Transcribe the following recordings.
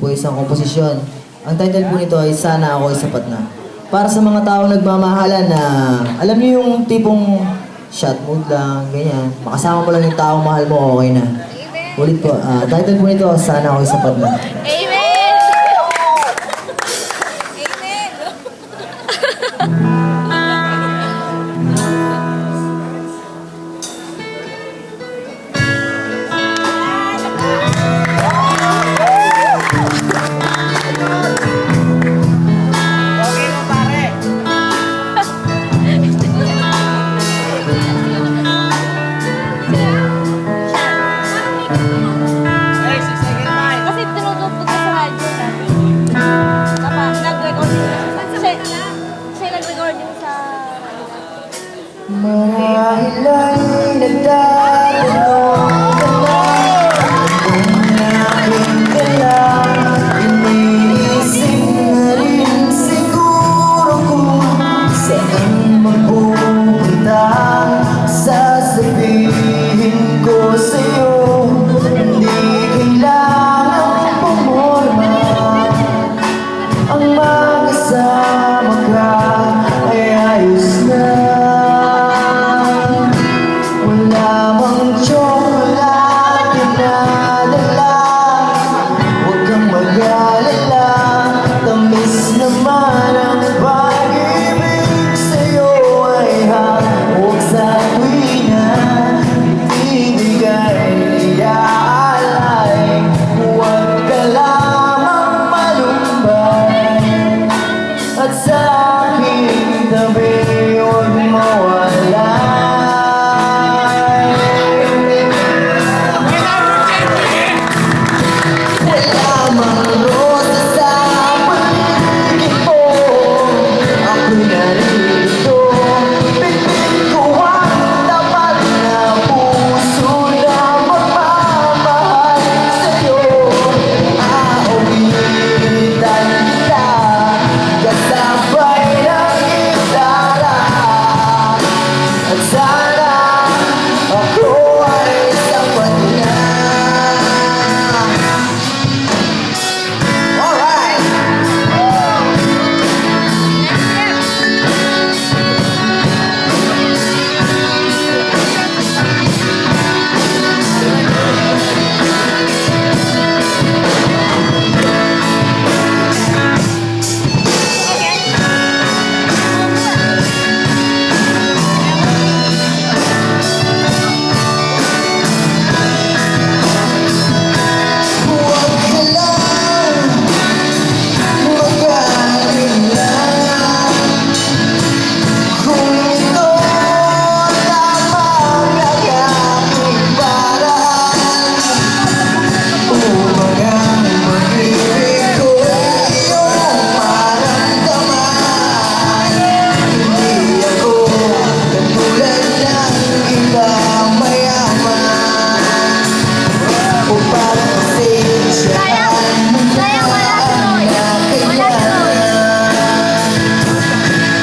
po isang komposisyon. Ang title po nito ay Sana Ako'y Sapat Na. Para sa mga taong nagmamahalan na, alam niyo yung tipong shot mood lang, ganyan. Makasama mo lang yung taong mahal mo, okay na. Ulit po, title po nito, Sana Ako'y Sapat Na. Amen! Amen! Kasi tinutugtog ko sa radyo natin. Nag-record siya nag-recording sa... Marahil ay nagtatanong ka na kung aking kaya iniisip na rin siguro kung saan mapupunta. Sasabihin ko sa'yo, hindi kailangan pumorma. Ang magkasama ka ay ayos na. Wala mang tsokolate na dala, huwag kang mag-alala. Tamis naman ang pag-ibig sa'yo ay hawak sa tuwina. Ibigay, iaalay, huwag ka lamang malumbay. At sa aking tabi, huwag mawalay. Wala mang rosa sa paligid mo, ako'y narito. Pilit ko ang tapat na puso na magmamahal sa'yo. Aawitan kita, kasabay ng gitara. At sana ako ay sapat na. Alright! Huwag ka lang mag-alala kung ito lamang ang aking paraan upang ang pag-ibig ko ay iyong maramdaman. Hindi ako katulad ng iba mayaman upang pasensyahan mo na ang nakailangan.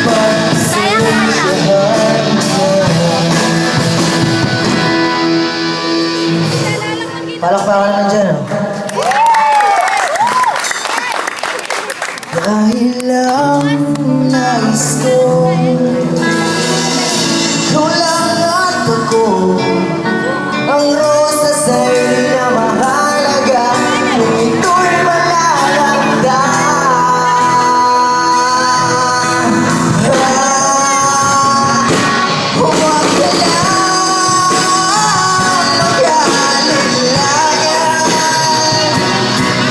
Pasensyahan mo na. Palakpakan naman dyan, oh. Dahil lang nais ko, ikaw lang at ako. Ang rosas ay di na mahalaga kung ito'y malalanda. Huwag ka lang mag-alala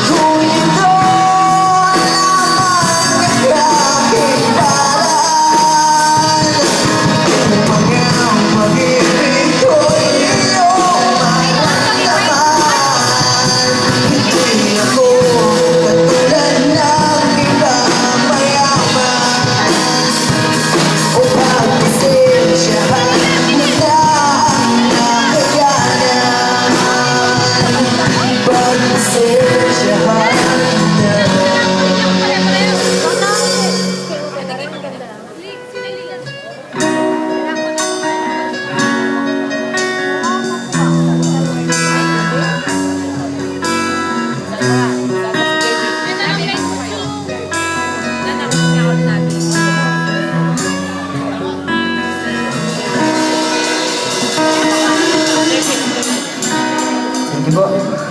kung ito lamang ang Thank you po.